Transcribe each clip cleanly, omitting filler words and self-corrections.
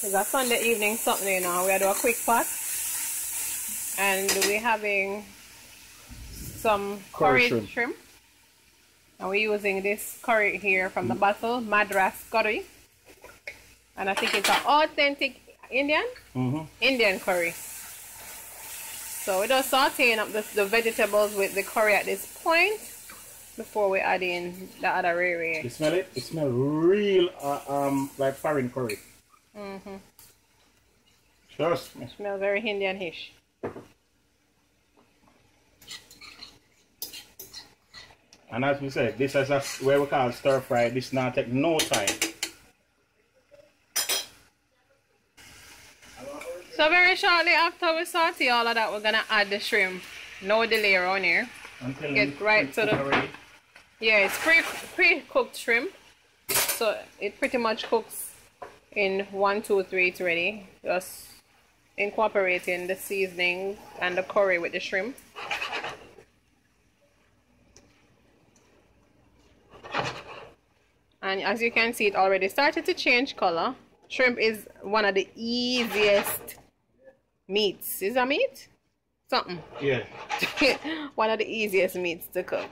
It's a Sunday evening something, you know. We do a quick pot. And we're having some curried shrimp. And we're using this curry here from the bottle, Madras curry. And I think it's an authentic Indian curry. So we're just sauteing up the vegetables with the curry at this point before we add in the other rare. You smell it? It smells real like foreign curry. Trust me. It smells very Indian-ish. And as we said, this is what we call stir fry. This now take no time. So very shortly after we saute all of that, we're gonna add the shrimp. No delay around here. Until get right to the already. Yeah, it's pre-cooked shrimp. So it pretty much cooks in 1, 2, 3, it's ready. Just incorporating the seasoning and the curry with the shrimp. And as you can see, it already started to change color. Shrimp is one of the easiest meats. Is that meat? Something. Yeah. One of the easiest meats to cook.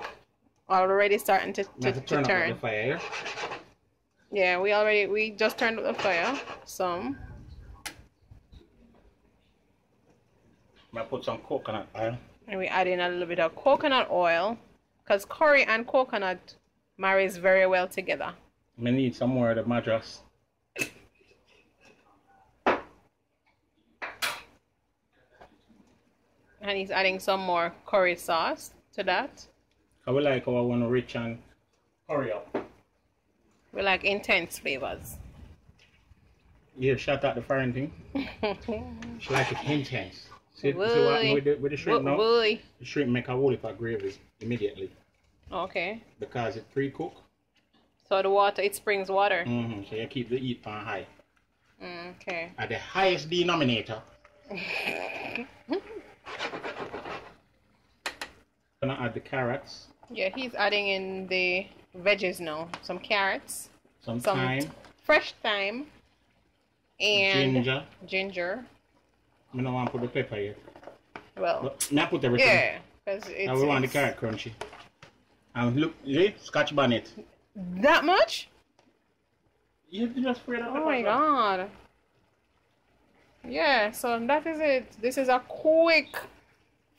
Already starting to turn. Up the fire. Yeah, we just turned up the fire some. I'm gonna put some coconut oil. And we add in a little bit of coconut oil, because curry and coconut marries very well together. I need some more of the Madras. And he's adding some more curry sauce to that. I would like our one rich and curry up. We like intense flavors. Yeah, shout out the foreign thing. She like it intense. See what with the shrimp now? The shrimp make a whole heap of gravy immediately. Okay. Because it's pre-cooked. So the water, it springs water. So you keep the heat on high. Okay. At the highest denominator. Gonna add the carrots. Yeah, he's adding in the veggies now. Some carrots. Some thyme. Fresh thyme. And ginger. I don't want to put the pepper yet. Well, now put everything. Yeah, because now we want the carrot crunchy. And look, see? Scotch bonnet. That much? You just spray that. Oh my god. Yeah, so that is it. This is a quick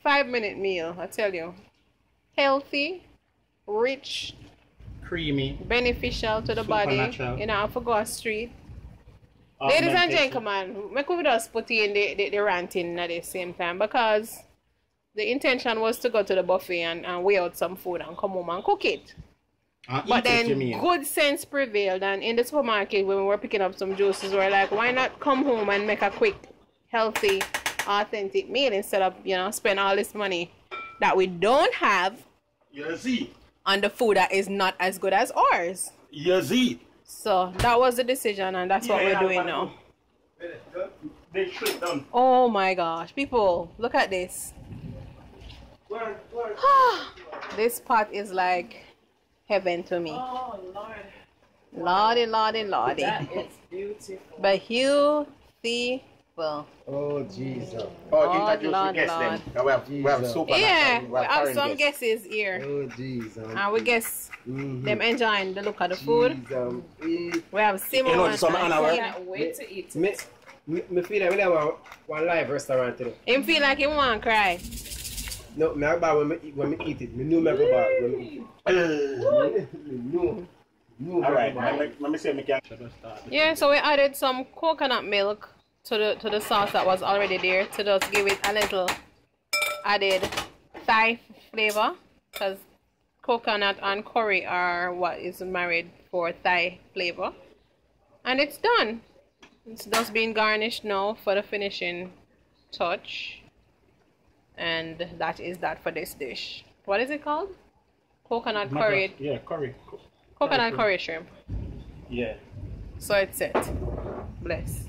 5-minute meal, I tell you. Healthy, rich, creamy, beneficial to the body. Natural. You know, I forgot a street. Ladies and gentlemen, make we just put in the ranting at the same time, because the intention was to go to the buffet and weigh out some food and come home and cook it. But then good sense prevailed, and in the supermarket when we were picking up some juices, we were like, why not come home and make a quick, healthy, authentic meal instead of, you know, spend all this money that we don't have on the food that is not as good as ours. So that was the decision, and that's what we're doing now. Oh my gosh, people, look at this. This pot is like heaven to me. Oh Lord. Lordy, lordy, lordy. That is beautiful. But beautiful. Oh Jesus. Oh, introduce the guests then. We have super. Yeah, we have some guesses here. Oh Jesus. And we guess them enjoying the look of the food. We have Simon. You know, I can't wait to eat it. Me feel like we have one live restaurant today. Him feel like he want to cry. No, me have bad when me eat it. Me know me go bad when me eat. No. Alright, let me say me can. Yeah, so we added some coconut milk to the sauce that was already there to just give it a little added Thai flavor, because coconut and curry are what is married for Thai flavor. And it's done. It's just being garnished now for the finishing touch. And that is that for this dish. What is it called? Coconut curry. Yeah, curry. Coconut curry shrimp. Yeah. So it's set. Bless.